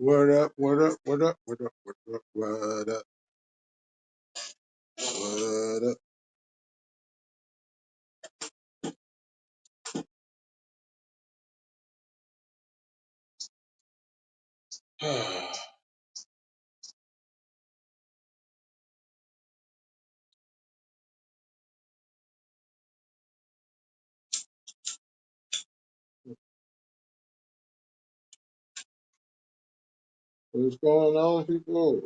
What up, what up, what up, what up, what up, what up, what up? What's going on, people?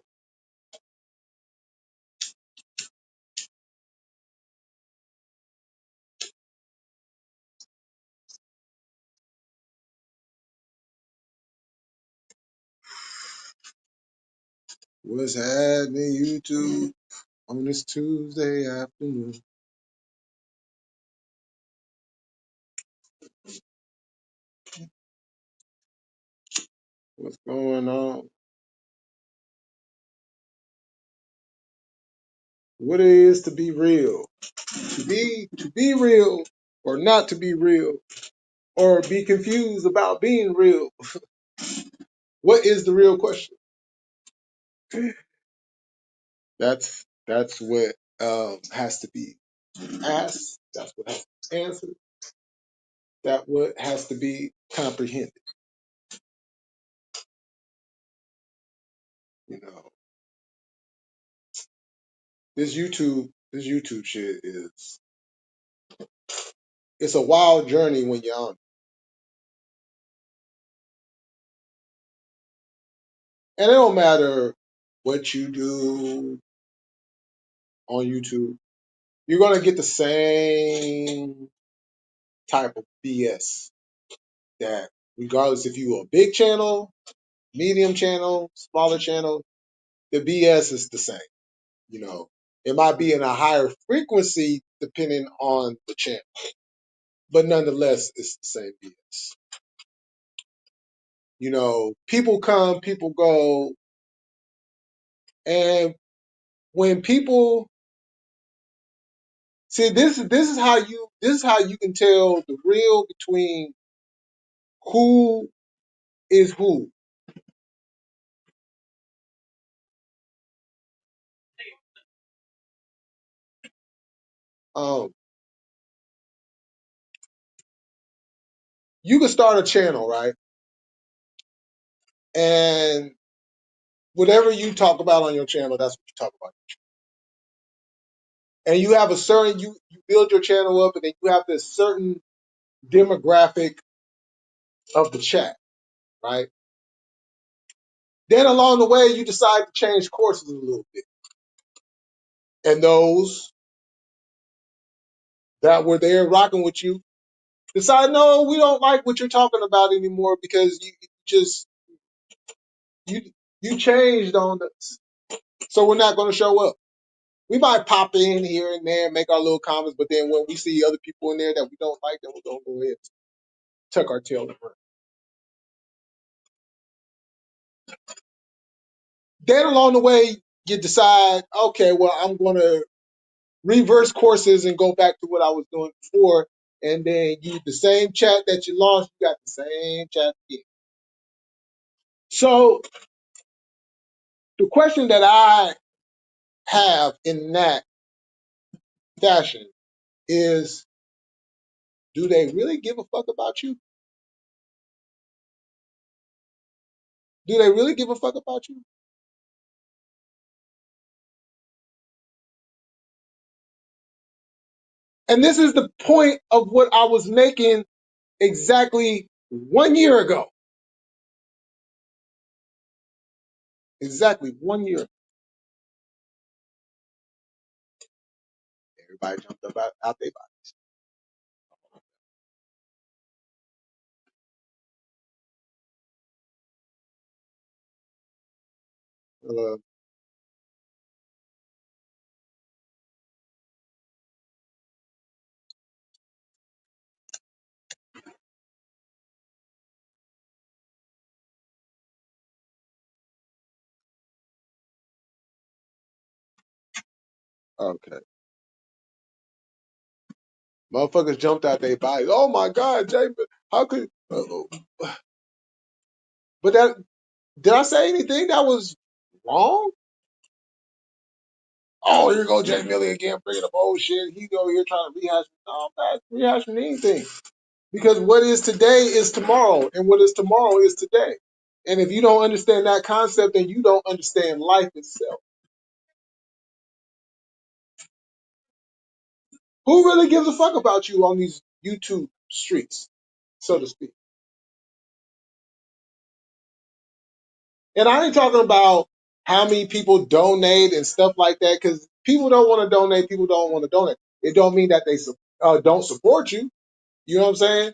What's happening, YouTube, on this Tuesday afternoon? What's going on? What it is to be real? To be real, or not to be real, or be confused about being real. What is the real question? That's what has to be asked. That's what has to be answered. That what has to be comprehended. You know, this YouTube shit is it's a wild journey when you're on it. And it don't matter what you do on YouTube, you're gonna get the same type of BS that regardless if you a big channel, medium channel, smaller channel, the BS is the same. You know, it might be in a higher frequency depending on the channel, but nonetheless, it's the same BS. You know, people come, people go, and when people see this is how you can tell the real between who is who. Um, you can start a channel, right? And whatever you talk about on your channel, that's what you talk about. And you have a certain you build your channel up, and then you have this certain demographic of the chat, right? Then along the way, you decide to change courses a little bit, and those that were there rocking with you decide, no, we don't like what you're talking about anymore because you just you you changed on us, so we're not going to show up. We might pop in here and there and make our little comments, but then when we see other people in there that we don't like, then we're going to go ahead and tuck our tail and run. Then along the way, you decide, okay, well, I'm going to reverse courses and go back to what I was doing before, and then you the same chat that you lost, you got the same chat again. So the question that I have in that fashion is, do they really give a fuck about you? Do they really give a fuck about you? And this is the point of what I was making exactly 1 year ago. Exactly 1 year. Everybody jumped up out their body. Okay. Motherfuckers jumped out their bodies. Oh my God, Jay, how could? But that. Did I say anything that was wrong? Oh, here go Jay Millie again, bringing up old shit. He go here trying to rehash. No, I'm not rehashing anything. Because what is today is tomorrow, and what is tomorrow is today. And if you don't understand that concept, then you don't understand life itself. Who really gives a fuck about you on these YouTube streets, so to speak? And I ain't talking about how many people donate and stuff like that, because people don't want to donate, people don't want to donate. It don't mean that they don't support you. You know what I'm saying?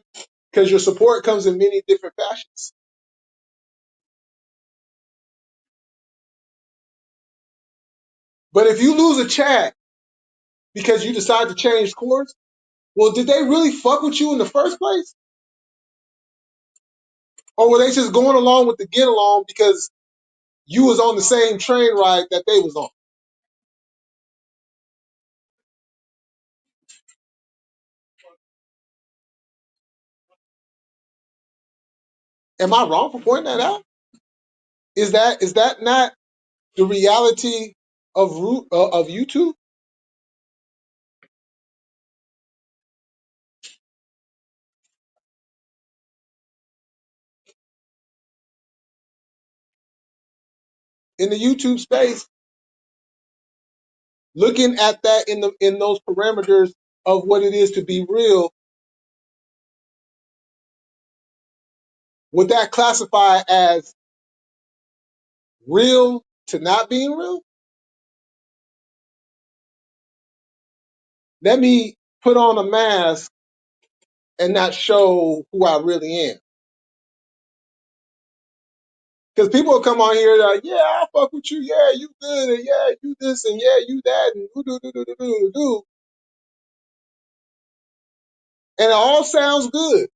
Because your support comes in many different fashions. But if you lose a chat because you decide to change course, well, did they really fuck with you in the first place? Or were they just going along with the get along because you was on the same train ride that they was on? Am I wrong for pointing that out? Is that not the reality of YouTube? In the YouTube space, looking at that in those parameters of what it is to be real, would that classify as real to not being real? Let me put on a mask and not show who I really am. Because people will come on here like, yeah, I fuck with you, yeah, you good, and yeah, you this, and yeah, you that, and do, and it all sounds good.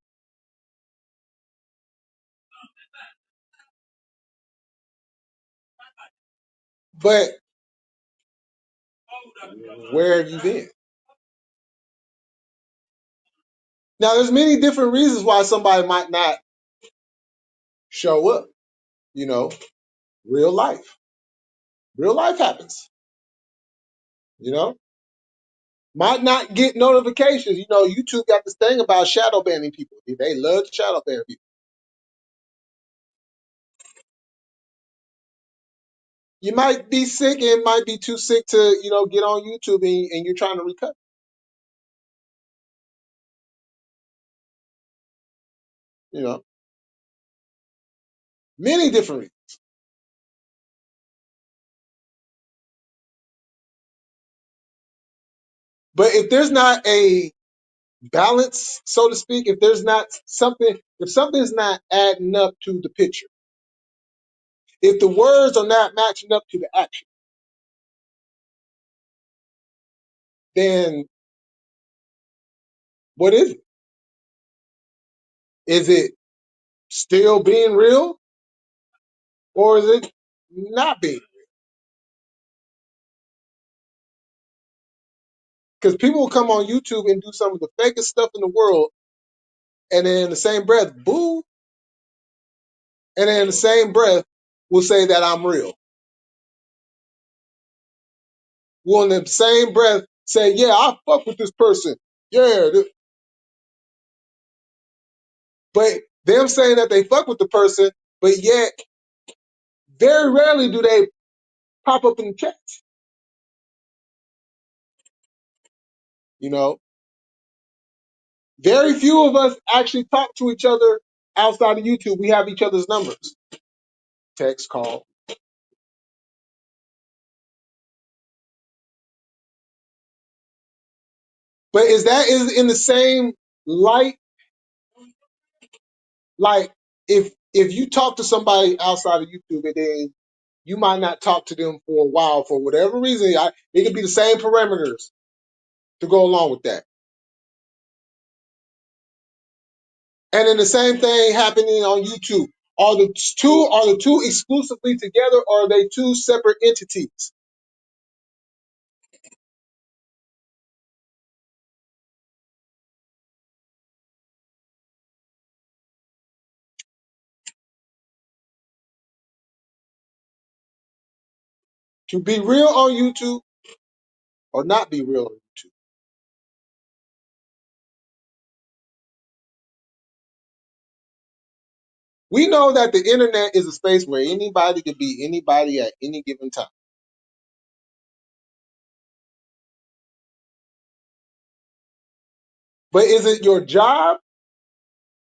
But where have you been? Now, there's many different reasons why somebody might not show up. You know, real life. Real life happens. You know, might not get notifications. You know, YouTube got this thing about shadow banning people. They love to shadow ban people. You might be sick and might be too sick to, get on YouTube and you're trying to recover. You know, many different reasons. But if there's not a balance, so to speak, if something's not adding up to the picture, if the words are not matching up to the action, then what is it? Is it still being real or is it not being? Because people will come on YouTube and do some of the fakest stuff in the world, and then in the same breath, boo, and then in the same breath, will say that I'm real. Will in the same breath say, yeah, I fuck with this person. Yeah. But them saying that they fuck with the person, but yet very rarely do they pop up in the chat. You know, very few of us actually talk to each other outside of YouTube. We have each other's numbers, text, call. But is in the same light? Like if you talk to somebody outside of YouTube and then you might not talk to them for a while for whatever reason, it could be the same parameters to go along with that. And then the same thing happening on YouTube. Are the two exclusively together or are they two separate entities? To be real on YouTube or not be real on YouTube. We know that the internet is a space where anybody can be anybody at any given time. But is it your job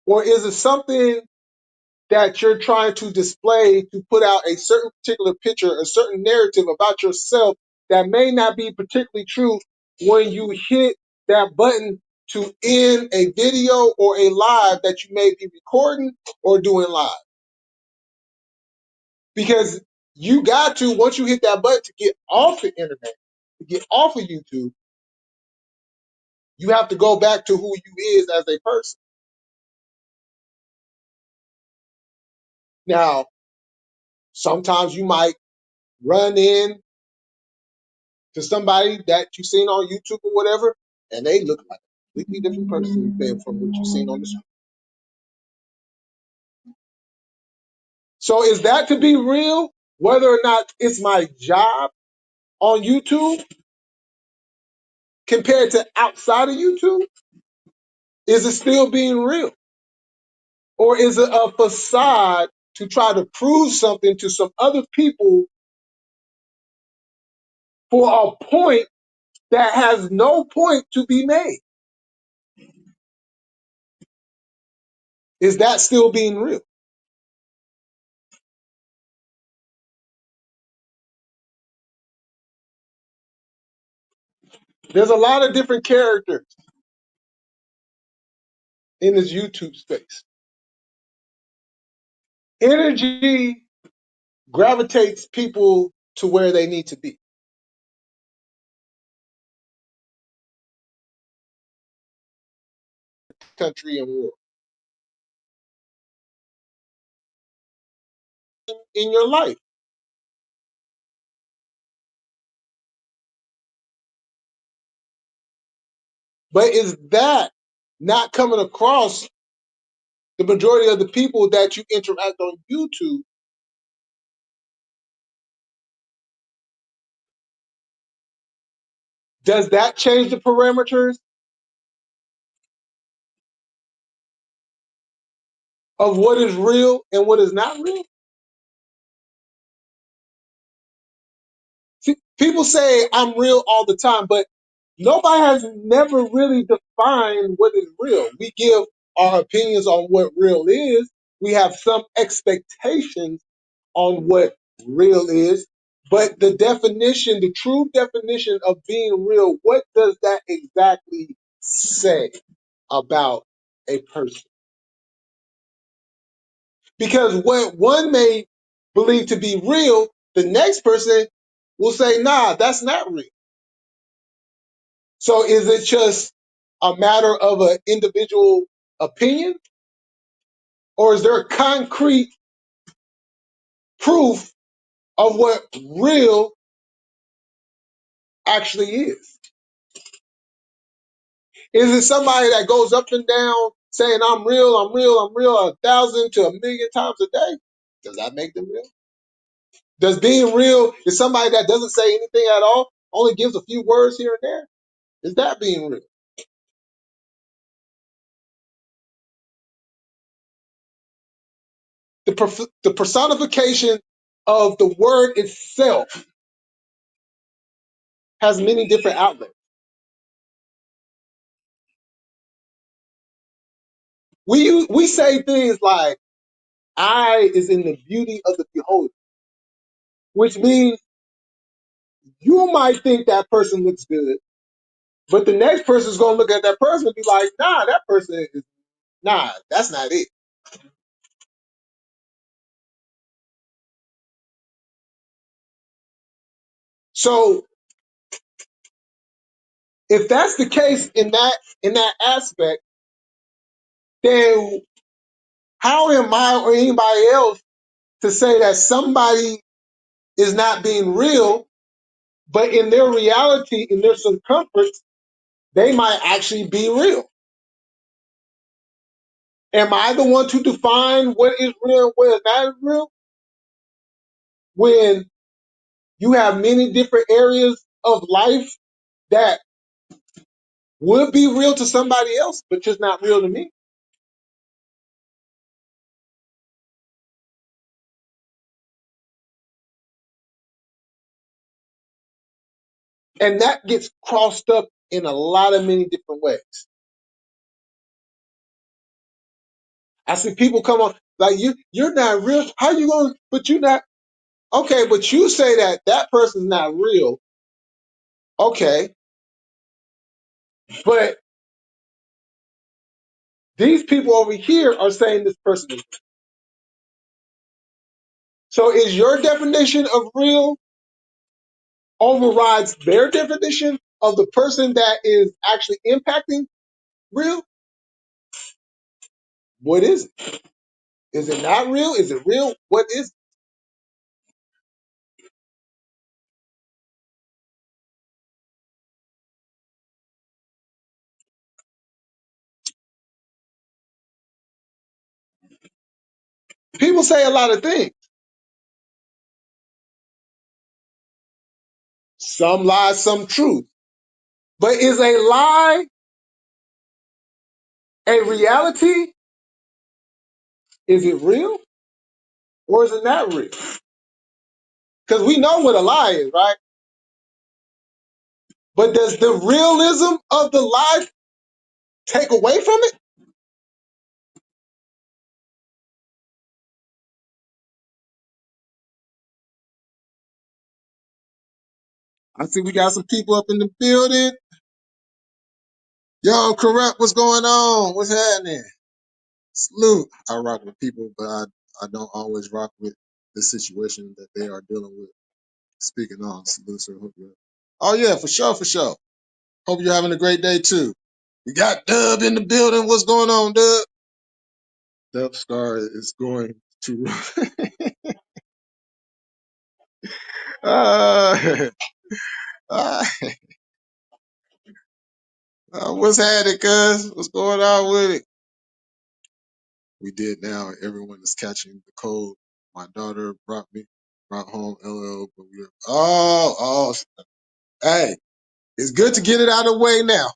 or is it something that you're trying to display to put out a certain particular picture, a certain narrative about yourself that may not be particularly true when you hit that button to end a video or a live that you may be recording or doing live? Because you got to, once you hit that button to get off the internet, to get off of YouTube, you have to go back to who you is as a person. Now, sometimes you might run in to somebody that you've seen on YouTube or whatever, and they look like a completely different person than from what you've seen on the screen. So is that to be real? Whether or not it's my job on YouTube compared to outside of YouTube, is it still being real? Or is it a facade to try to prove something to some other people for a point that has no point to be made? Is that still being real? There's a lot of different characters in this YouTube space. Energy gravitates people to where they need to be. Country and world in your life. But is that not coming across the majority of the people that you interact on YouTube? Does that change the parameters of what is real and what is not real? See, people say I'm real all the time, but nobody has never really defined what is real. We give our opinions on what real is. We have some expectations on what real is, but the definition, the true definition of being real, what does that exactly say about a person? Because what one may believe to be real, the next person will say, nah, that's not real. So is it just a matter of an individual opinion, or is there concrete proof of what real actually is? Is it somebody that goes up and down saying, I'm real, I'm real, I'm real, 1,000 to 1,000,000 times a day? Does that make them real? Does being real is somebody that doesn't say anything at all, only gives a few words here and there? Is that being real? The personification of the word itself has many different outlets. We say things like, eye is in the beauty of the beholder, which means you might think that person looks good, but the next person is going to look at that person and be like, nah, that person is, nah, that's not it. So if that's the case in that aspect, then how am I or anybody else to say that somebody is not being real, but in their reality, in their circumference, they might actually be real? Am I the one to define what is real and what is not real? When you have many different areas of life that would be real to somebody else, but just not real to me. And that gets crossed up in a lot of many different ways. I see people come on like you're not real. How you going? But you're not okay. But you say that that person's not real. Okay, but these people over here are saying this person is. So is your definition of real overrides their definition of the person that is actually impacting real? What is it? Is it not real? Is it real? What is it? People say a lot of things. Some lies, some truth. But is a lie a reality? Is it real or is it not real? Because we know what a lie is, right? But does the realism of the lie take away from it? I see we got some people up in the building. Yo, corrupt, what's going on? What's happening? Salute. I rock with people, but I don't always rock with the situation that they are dealing with. Speaking on, salute, sir. Hope you're. Oh yeah, for sure, for sure. Hope you're having a great day too. We got Dub in the building. What's going on, Dub? Dub Star is going to. uh, uh, what's happening, cuz? What's going on with it? We did now. Everyone is catching the code. My daughter brought home LL, but we. Oh, hey, it's good to get it out of the way now.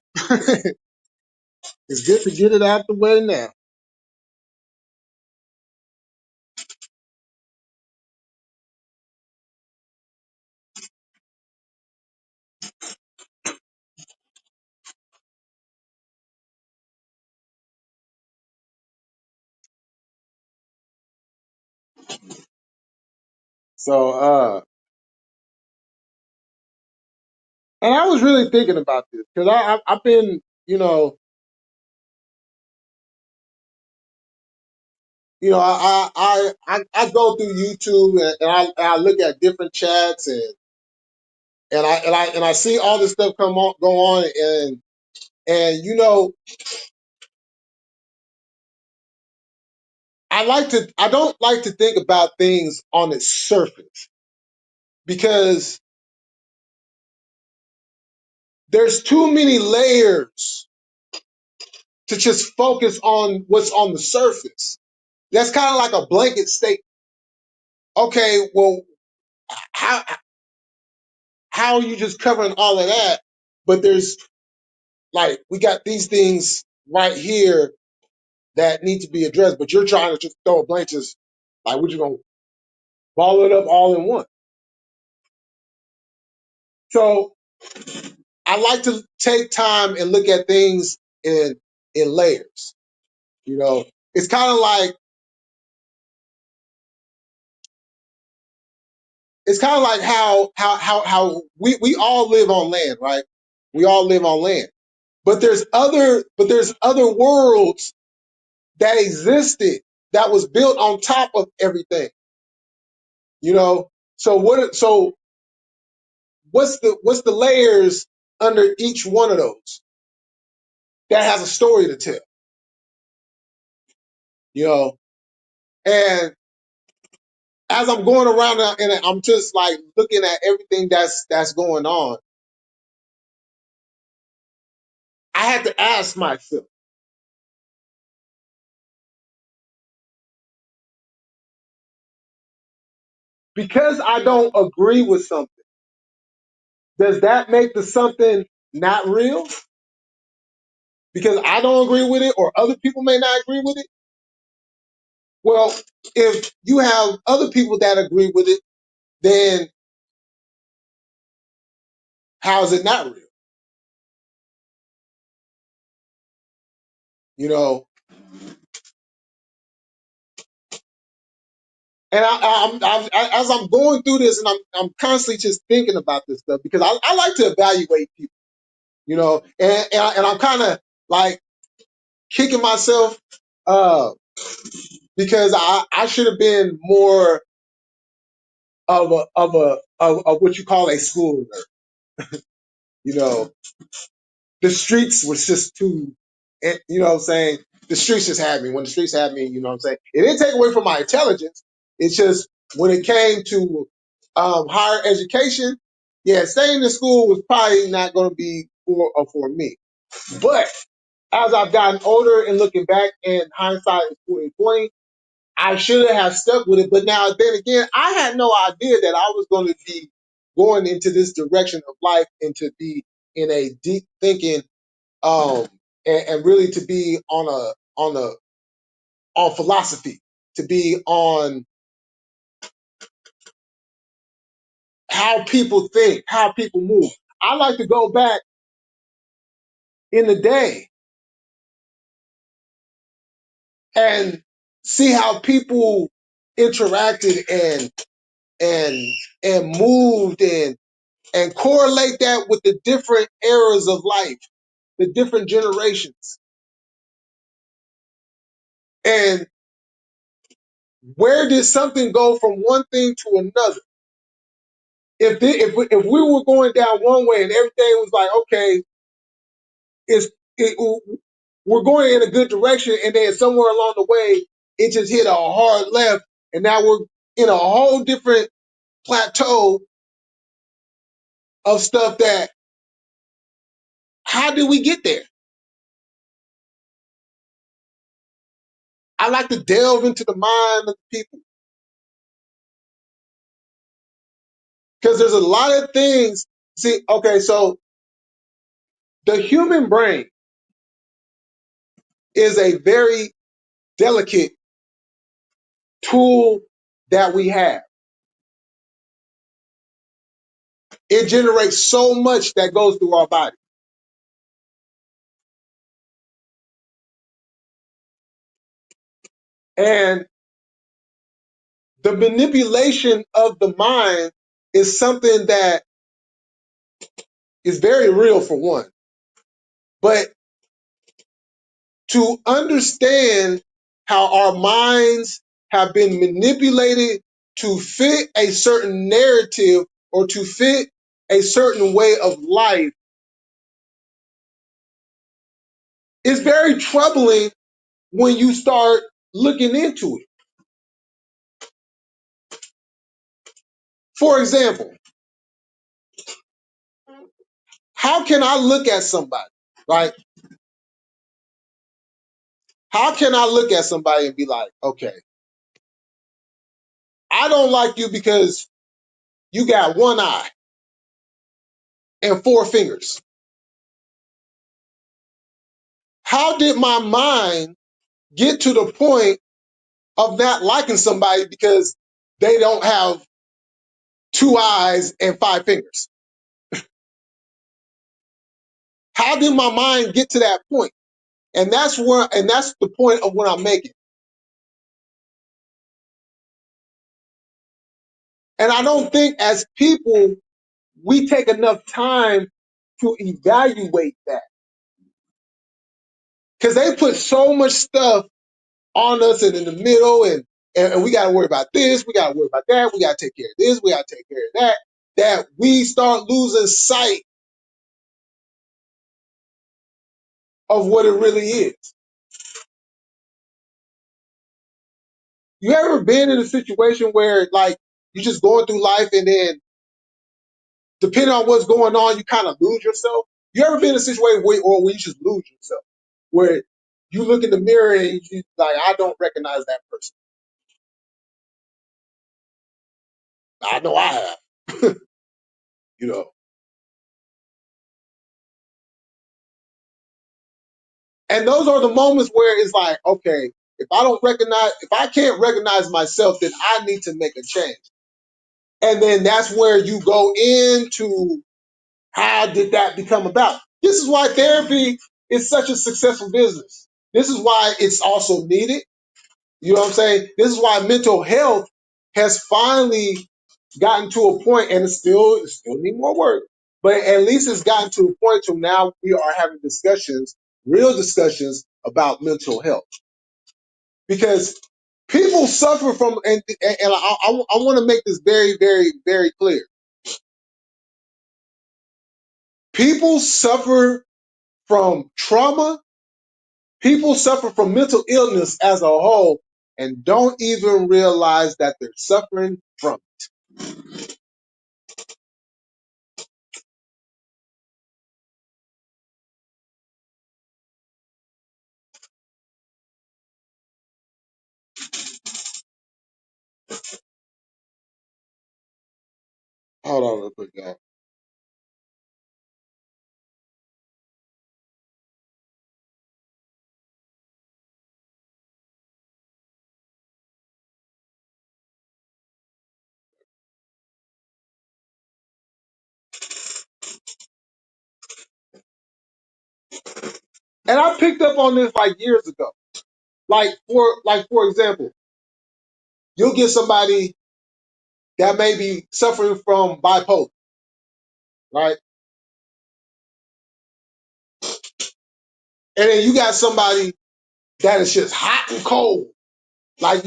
It's good to get it out the way now. So, and I was really thinking about this because I've been, I go through YouTube and I look at different chats and I see all this stuff go on and I don't like to think about things on its surface because there's too many layers to just focus on what's on the surface. That's kind of like a blanket statement. Okay, well, how how are you just covering all of that? But there's like we got these things right here that need to be addressed, but you're trying to just throw a blanket, just like we're just gonna ball it up all in one. So I like to take time and look at things in layers. You know, it's kind of like how we all live on land, right? We all live on land. But there's other worlds that existed that was built on top of everything. You know, so what's the layers under each one of those that has a story to tell, you know? And as I'm going around and I'm just like looking at everything that's going on, I had to ask myself, Because I don't agree with something, does that make the something not real? Because I don't agree with it or other people may not agree with it? Well, if you have other people that agree with it, then how is it not real? You know, and as I'm going through this, and I'm constantly just thinking about this stuff because I like to evaluate people, you know, and I'm kind of like kicking myself uh, because I should have been more of what you call a school nerd. You know, the streets was just too, you know what I'm saying? The streets just had me. When the streets had me, you know what I'm saying? It didn't take away from my intelligence. It's just when it came to higher education, yeah, staying in school was probably not going to be for me. But as I've gotten older and looking back, and hindsight is 2020, I should have stuck with it. But now, then again, I had no idea that I was going to be going into this direction of life and to be in a deep thinking, um, and really to be on philosophy, to be on how people think, how people move. I like to go back in the day and see how people interacted and and moved and correlate that with the different eras of life, the different generations, and where did something go from one thing to another? If we were going down one way and everything was like, okay, it's we're going in a good direction, and then somewhere along the way it just hit a hard left, and now we're in a whole different plateau of stuff. That how did we get there? I like to delve into the mind of the people because there's a lot of things. See, okay, so the human brain is a very delicate tool that we have. It generates so much that goes through our body. And the manipulation of the mind is something that is very real for one. But to understand how our minds have been manipulated to fit a certain narrative or to fit a certain way of life is very troubling when you start looking into it. For example, how can I look at somebody, right? How can I look at somebody and be like, okay, I don't like you because you got one eye and four fingers. How did my mind get to the point of not liking somebody because they don't have two eyes and five fingers? How did my mind get to that point? And that's the point of what I'm making. And I don't think as people we take enough time to evaluate that because they put so much stuff on us and in the middle, and we got to worry about this, we got to worry about that, we got to take care of this, we got to take care of that, that we start losing sight of what it really is. You ever been in a situation where like you're just going through life and then depending on what's going on, you kind of lose yourself? You ever been in a situation where you just lose yourself, where you look in the mirror and you like, I don't recognize that person. I know I have. You know, and those are the moments where it's like, okay, if I can't recognize myself, then I need to make a change. And then that's where you go into how did that become about. This is why therapy is such a successful business. This is why it's also needed. You know what I'm saying? This is why mental health has finally gotten to a point, and it still need more work, but at least it's gotten to a point to now we are having discussions, real discussions about mental health, because people suffer from, and I want to make this very, very, very clear. People suffer from trauma. People suffer from mental illness as a whole and don't even realize that they're suffering from it. Hold on real quick, y'all. And I picked up on this like years ago. For example, you'll get somebody that may be suffering from bipolar, right? And then you got somebody that is just hot and cold. Like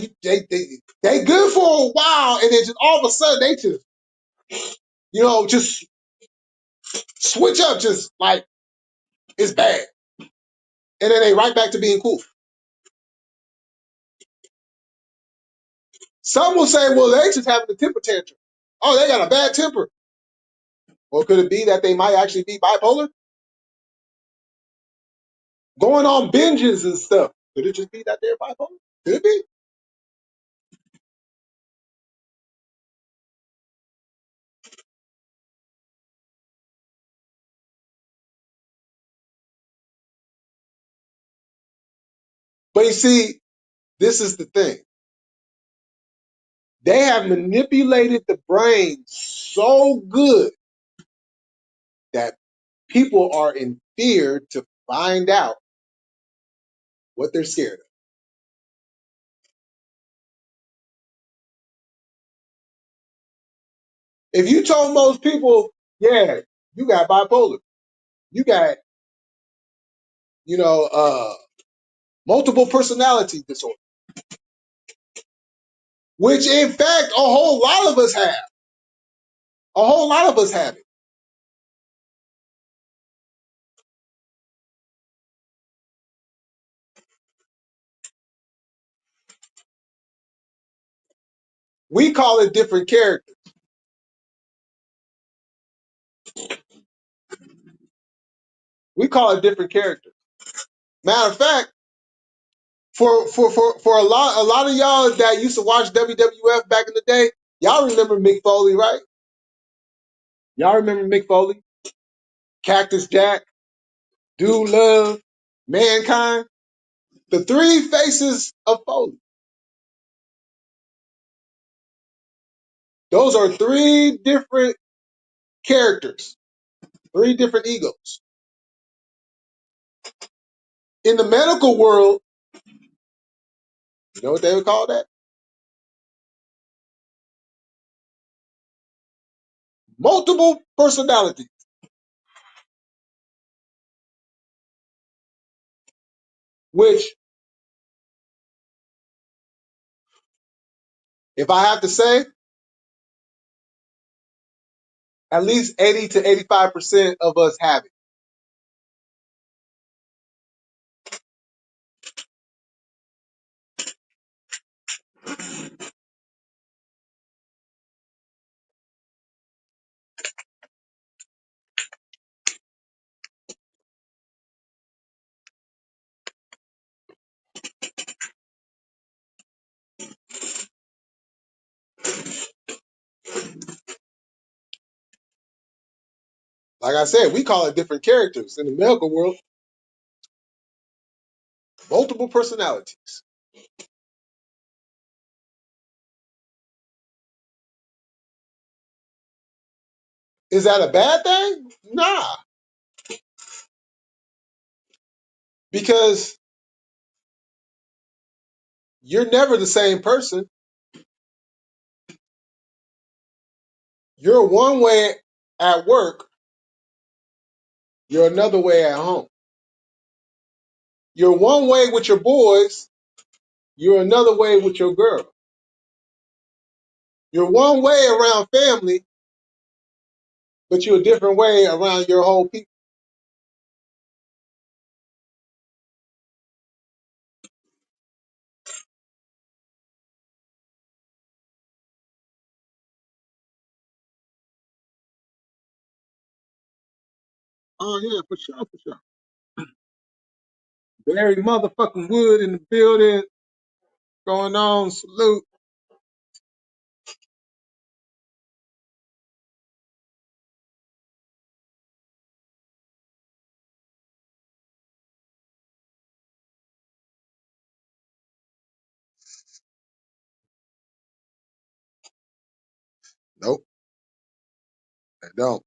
they good for a while, and then just all of a sudden they just just switch up, just like it's bad, and then they right back to being cool. Some will say, well, they just having a temper tantrum. Oh, they got a bad temper. Or could it be that they might actually be bipolar? Going on binges and stuff. Could it just be that they're bipolar? Could it be? But you see, this is the thing. They have manipulated the brain so good that people are in fear to find out what they're scared of. If you told most people, yeah, you got bipolar, you got, you know, uh, multiple personality disorder, which in fact a whole lot of us have. A whole lot of us have it. We call it different characters. We call it different characters. Matter of fact, for a lot of y'all that used to watch WWF back in the day, y'all remember Mick Foley, right? Y'all remember Mick Foley, Cactus Jack, Dude Love, Mankind, the three faces of Foley. Those are three different characters, three different egos. In the medical world, you know what they would call that? Multiple personality. Which, if I have to say, at least 80 to 85% of us have it. Like I said, we call it different characters. In the medical world, multiple personalities. Is that a bad thing? Nah, because you're never the same person. You're one way at work, you're another way at home. You're one way with your boys, you're another way with your girl. You're one way around family, but you're a different way around your whole people. Oh yeah, for sure, for sure. Barry motherfucking Wood in the building. Going on, salute. Nope, they don't.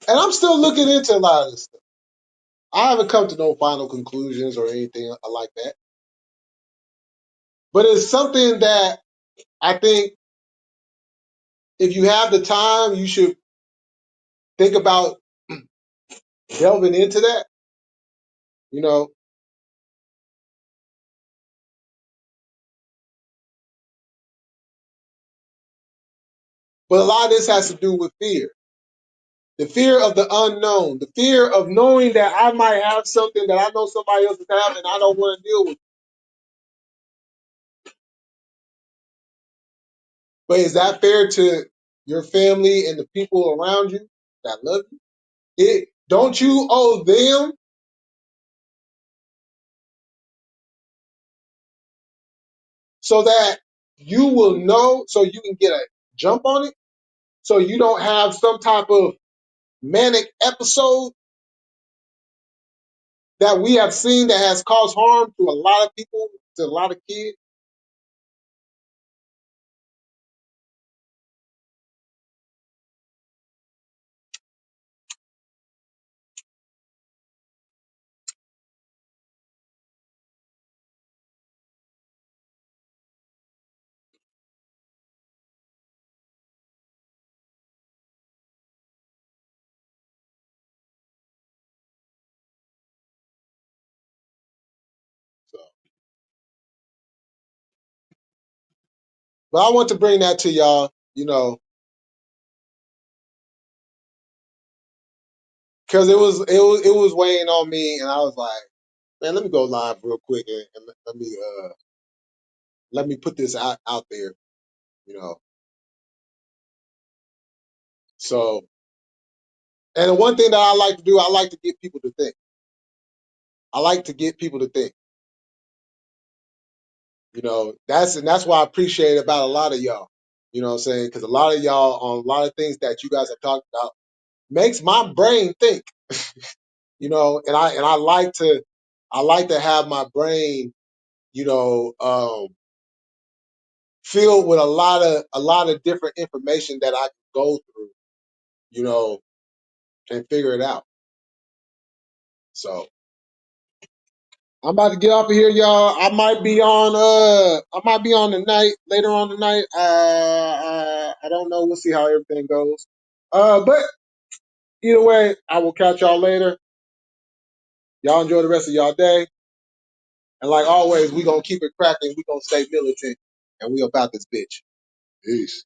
And I'm still looking into a lot of this stuff. I haven't come to no final conclusions or anything like that. But it's something that I think if you have the time, you should think about delving into that, you know. But a lot of this has to do with fear. The fear of the unknown, the fear of knowing that I might have something that I know somebody else is having and I don't want to deal with. But is that fair to your family and the people around you that love you? Don't you owe them so that you will know, so you can get a jump on it, so you don't have some type of manic episode that we have seen that has caused harm to a lot of people, to a lot of kids? So, but I want to bring that to y'all, because it was weighing on me, and I was like, man, let me go live real quick and let me put this out there, you know. So, and the one thing that I like to do, I like to get people to think. I like to get people to think. That's what I appreciate about a lot of y'all. You know what I'm saying? Because a lot of y'all on a lot of things that you guys have talked about makes my brain think. And I like to have my brain, filled with a lot of different information that I can go through, you know, and figure it out. So I'm about to get off of here, y'all. I might be on tonight, later on tonight. I don't know. We'll see how everything goes. But either way, I will catch y'all later. Y'all enjoy the rest of y'all day. And like always, we gonna keep it cracking. We gonna stay militant, and we about this bitch. Peace.